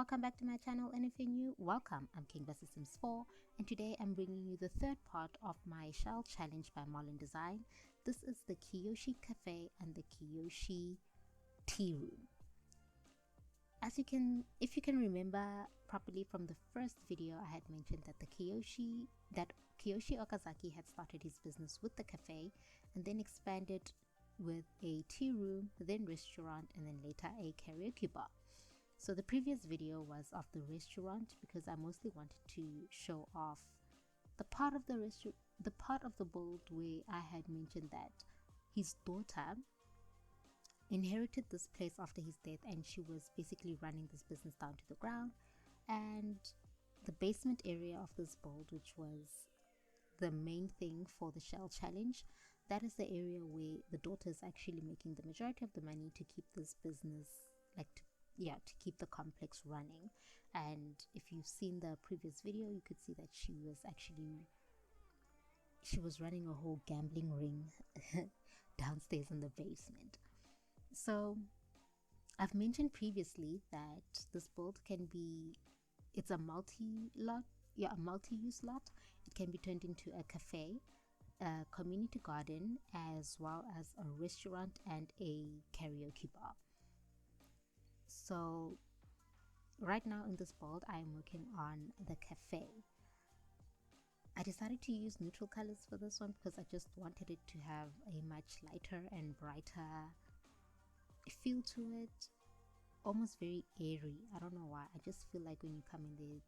welcome back to my channel, and if you're new, welcome. I'm King vs Sims 4, and today I'm bringing you the third part of my shell challenge by Malin design. This is the Kiyoshi Café and the Kiyoshi tea room. If you can remember properly from the first video, I had mentioned that Kiyoshi Okazaki had started his business with the cafe and then expanded with a tea room, then restaurant, and then later a karaoke bar. So the previous video was of the restaurant because I mostly wanted to show off the part of the build where I had mentioned that his daughter inherited this place after his death, and she was basically running this business down to the ground. And the basement area of this build, which was the main thing for the shell challenge, that is the area where the daughter is actually making the majority of the money to keep this business, to keep the complex running. And if you've seen the previous video, you could see that she was running a whole gambling ring downstairs in the basement. So I've mentioned previously that this build it's a multi-use lot. It can be turned into a cafe, a community garden, as well as a restaurant and a karaoke bar. So right now in this build, I am working on the cafe. I decided to use neutral colors for this one because I just wanted it to have a much lighter and brighter feel to it, almost very airy. I don't know why, I just feel like when you come in there,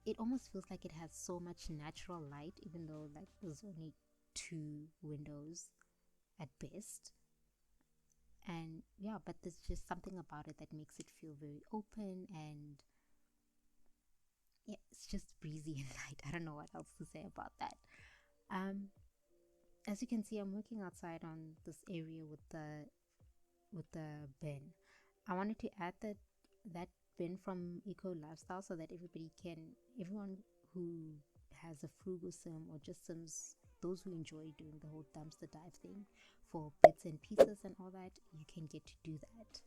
it almost feels like it has so much natural light, even though like there's only 2 windows at best. And yeah, but there's just something about it that makes it feel very open, and yeah, it's just breezy and light. I don't know what else to say about that. As you can see, I'm working outside on this area with the bin. I wanted to add that bin from Eco Lifestyle so that everyone who has a frugal sim or just sims, those who enjoy doing the whole dumpster dive thing for bits and pieces and all that, you can get to do that.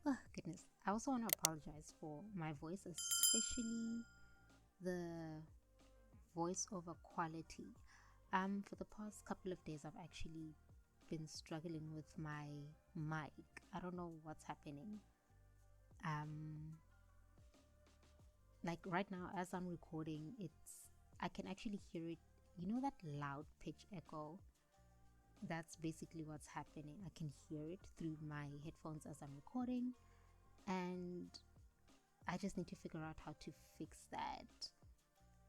Oh goodness, I also want to apologize for my voice, especially the voiceover quality. For the past couple of days I've actually been struggling with my mic. I don't know what's happening. Like right now as I'm recording, I can actually hear it. You know that loud pitch echo? That's basically what's happening. I can hear it through my headphones as I'm recording, and I just need to figure out how to fix that,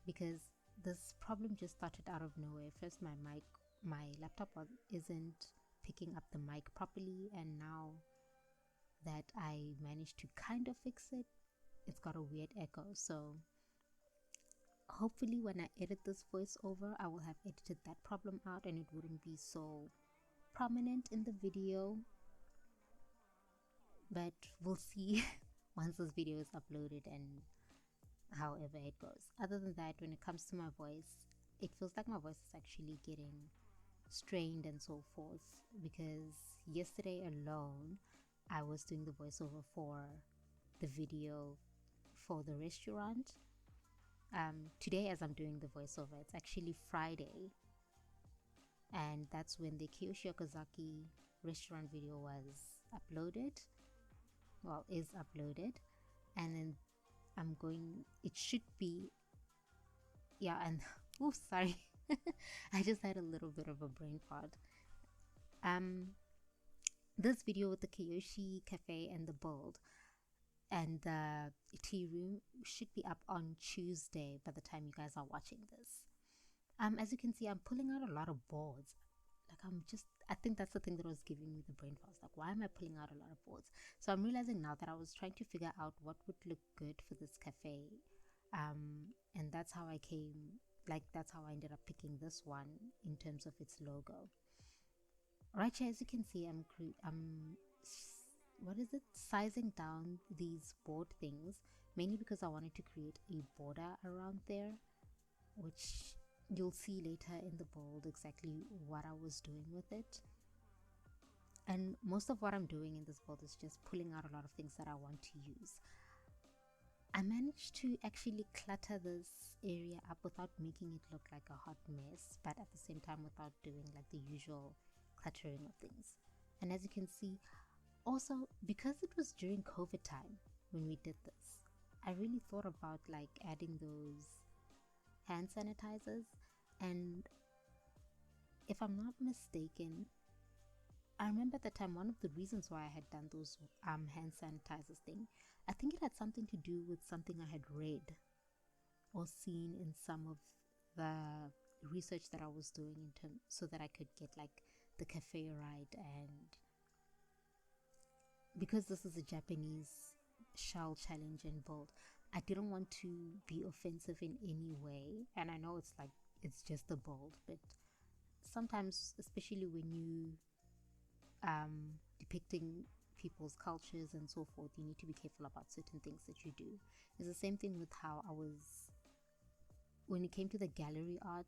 because this problem just started out of nowhere. First my laptop isn't picking up the mic properly, and now that I managed to kind of fix it, it's got a weird echo. So hopefully when I edit this voiceover, I will have edited that problem out and it wouldn't be so prominent in the video. But we'll see once this video is uploaded and however it goes. Other than that, when it comes to my voice, it feels like my voice is actually getting strained and so forth, because yesterday alone I was doing the voiceover for the video for the restaurant. Today, as I'm doing the voiceover, it's actually Friday, and that's when the Kiyoshi Okazaki restaurant video was uploaded, is uploaded. And then it should be, and oh sorry, I just had a little bit of a brain fart. This video with the Kiyoshi Cafe and the build and the tea room should be up on Tuesday by the time you guys are watching this. As you can see, I'm pulling out a lot of boards. Like I think that's the thing that was giving me the brain fart. Like, why am I pulling out a lot of boards? So I'm realizing now that I was trying to figure out what would look good for this cafe, and that's how I ended up picking this one in terms of its logo. Right here, as you can see, I'm sizing down these board things, mainly because I wanted to create a border around there, which you'll see later in the build exactly what I was doing with it. And most of what I'm doing in this build is just pulling out a lot of things that I want to use. I managed to actually clutter this area up without making it look like a hot mess, but at the same time without doing like the usual cluttering of things. And as you can see, also because it was during COVID time when we did this, I really thought about like adding those hand sanitizers. And if I'm not mistaken, I remember at the time one of the reasons why I had done those hand sanitizers thing, I think it had something to do with something I had read or seen in some of the research that I was doing in terms, so that I could get like the cafe right. And because this is a Japanese shell challenge and build, I didn't want to be offensive in any way. And I know it's like it's just a build, but sometimes, especially when you depicting people's cultures and so forth, you need to be careful about certain things that you do. It's the same thing with how I was when it came to the gallery art.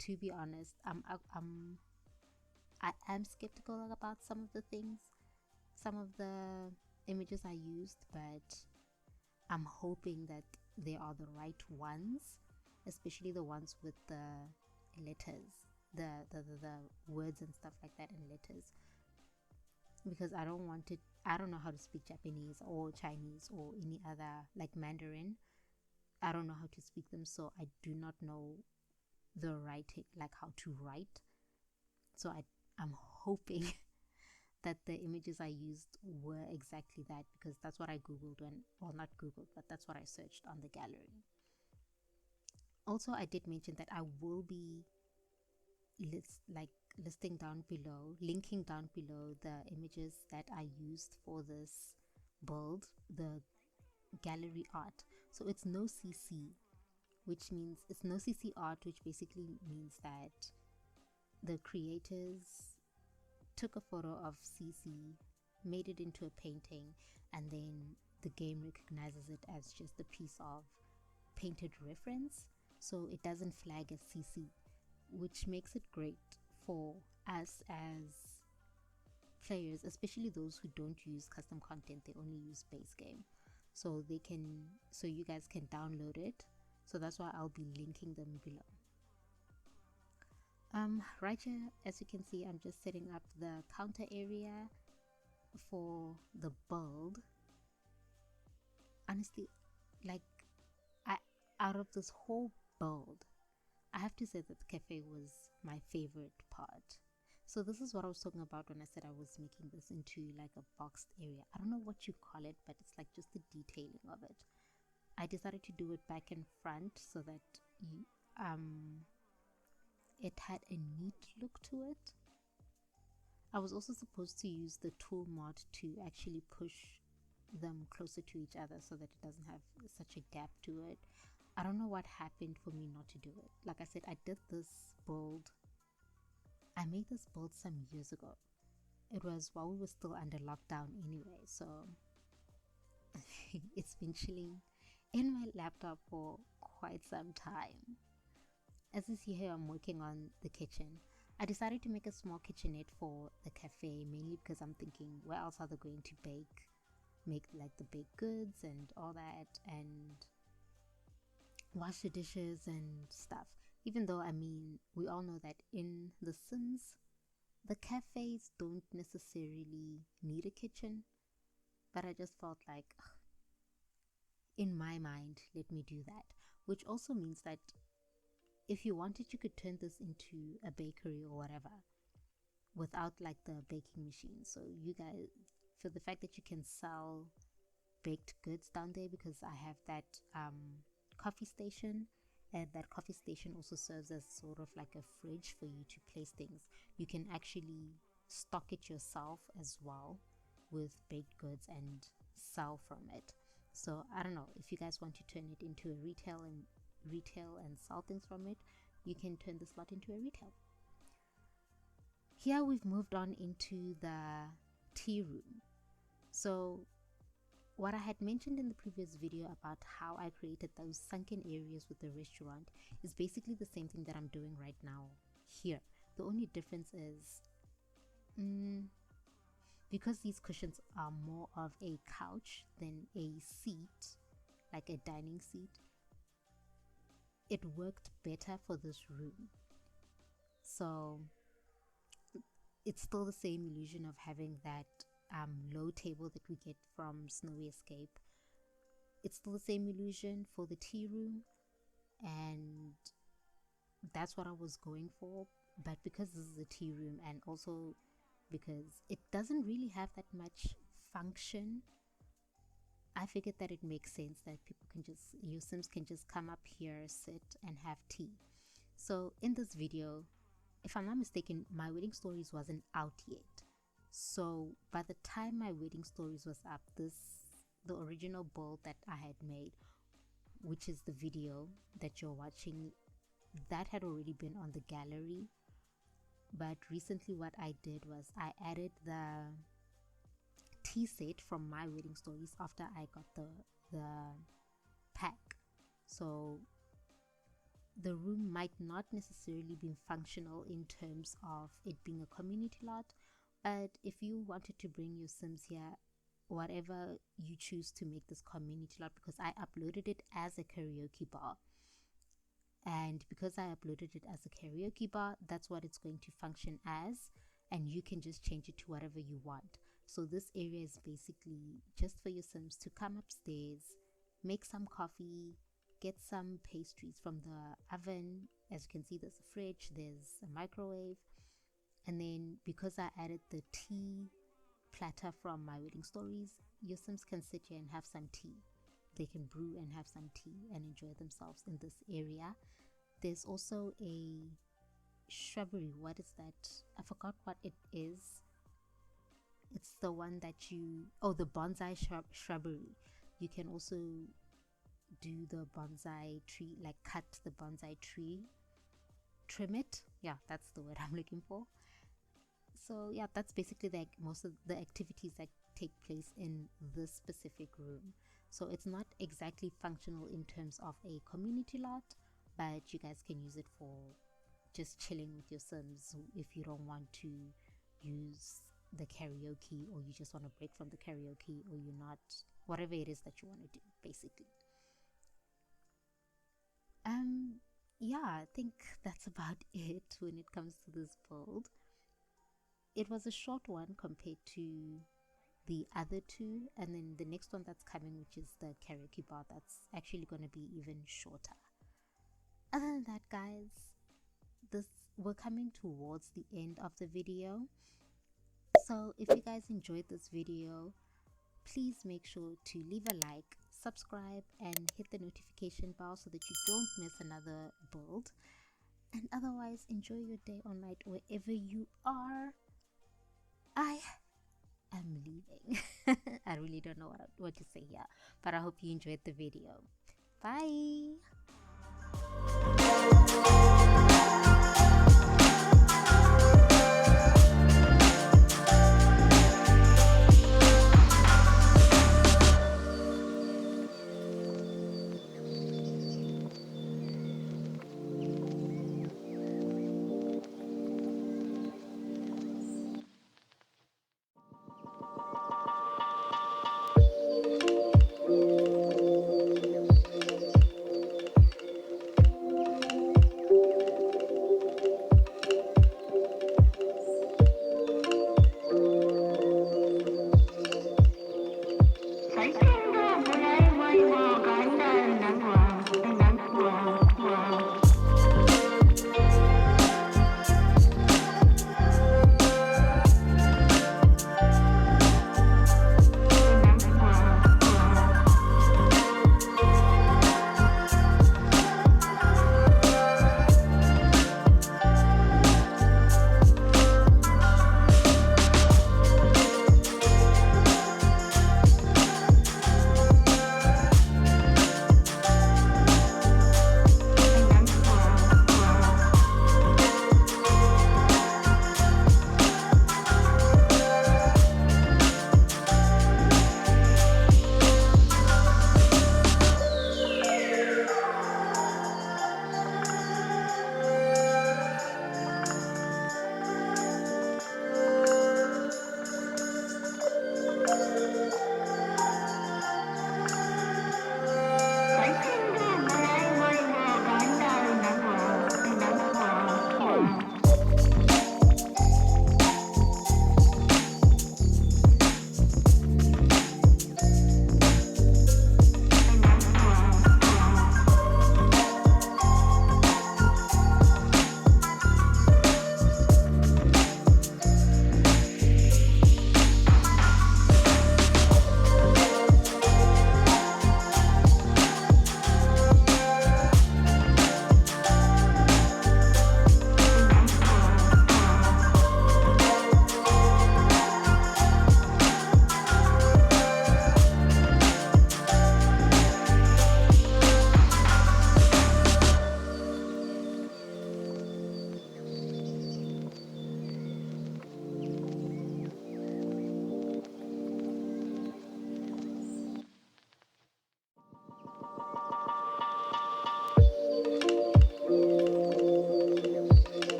To be honest, I am skeptical about some of the things, some of the images I used, but I'm hoping that they are the right ones, especially the ones with the letters, the words and stuff like that in letters, because I don't want it. I don't know how to speak Japanese or Chinese or any other, like Mandarin. I don't know how to speak them, so I do not know the writing, like how to write. So I'm hoping that the images I used were exactly that, because that's what I googled when, well, not googled, but that's what I searched on the gallery. Also, I did mention that I will be listing down below, linking down below the images that I used for this build, the gallery art. So it's NoCC, which means it's NoCC Art, which basically means that the creators took a photo of CC, made it into a painting, and then the game recognizes it as just a piece of painted reference, so it doesn't flag as CC, which makes it great for us as players, especially those who don't use custom content, they only use base game. So you guys can download it. So that's why I'll be linking them below. Right here, as you can see, I'm just setting up the counter area for the build. Honestly, like, out of this whole build, I have to say that the cafe was my favorite part. So this is what I was talking about when I said I was making this into like a boxed area. I don't know what you call it, but it's like just the detailing of it. I decided to do it back and front so that it had a neat look to it. I was also supposed to use the tool mod to actually push them closer to each other so that it doesn't have such a gap to it. I don't know what happened for me not to do it. Like I said, I did this build. I made this build some years ago. It was while we were still under lockdown anyway, so it's been chilling in my laptop for quite some time. As you see here, I'm working on the kitchen. I decided to make a small kitchenette for the cafe, mainly because I'm thinking, where else are they going to make like the baked goods and all that, and wash the dishes and stuff. Even though, I mean, we all know that in The Sims, the cafes don't necessarily need a kitchen, but I just felt like, ugh, in my mind, let me do that. Which also means that if you wanted, you could turn this into a bakery or whatever without like the baking machine. So you guys, for the fact that you can sell baked goods down there, because I have that coffee station, and that coffee station also serves as sort of like a fridge for you to place things. You can actually stock it yourself as well with baked goods and sell from it. So I don't know, if you guys want to turn it into a retail and sell things from it, you can turn this lot into a retail. Here we've moved on into the tea room. So what I had mentioned in the previous video about how I created those sunken areas with the restaurant is basically the same thing that I'm doing right now here. The only difference is because these cushions are more of a couch than a seat, like a dining seat, it worked better for this room. So it's still the same illusion of having that low table that we get from Snowy Escape. It's still the same illusion for the tea room, and that's what I was going for. But because this is a tea room, and also because it doesn't really have that much function, I figured that it makes sense that people can just, your Sims can just come up here, sit and have tea. So in this video, if I'm not mistaken, my wedding stories wasn't out yet. So by the time my wedding stories was up, the original build that I had made, which is the video that you're watching, that had already been on the gallery. But recently what I did was I added the tea set from my wedding stories after I got the pack. So the room might not necessarily be functional in terms of it being a community lot, but if you wanted to bring your Sims here, whatever you choose to make this community lot, because I uploaded it as a karaoke bar, and because I uploaded it as a karaoke bar, that's what it's going to function as, and you can just change it to whatever you want. So this area is basically just for your Sims to come upstairs, make some coffee, get some pastries from the oven. As you can see, there's a fridge, there's a microwave, and then because I added the tea platter from my wedding stories, your Sims can sit here and have some tea. They can brew and have some tea and enjoy themselves in this area. There's also a shrubbery. What is that? I forgot what it is. It's the one that you, oh, the bonsai shrubbery. You can also do the bonsai tree, like cut the bonsai tree, trim it. Yeah, that's the word I'm looking for. So yeah, that's basically like most of the activities that take place in this specific room. So it's not exactly functional in terms of a community lot, but you guys can use it for just chilling with your Sims if you don't want to use the karaoke, or you just want to break from the karaoke, or you're not, whatever it is that you want to do, basically. Yeah, I think that's about it when it comes to this build. It was a short one compared to the other two, and then the next one that's coming, which is the karaoke bar, that's actually going to be even shorter. Other than that, guys, we're coming towards the end of the video. So if you guys enjoyed this video, please make sure to leave a like, subscribe, and hit the notification bell so that you don't miss another build. And otherwise, enjoy your day or night wherever you are. I am leaving. I really don't know what to say here, but I hope you enjoyed the video. Bye.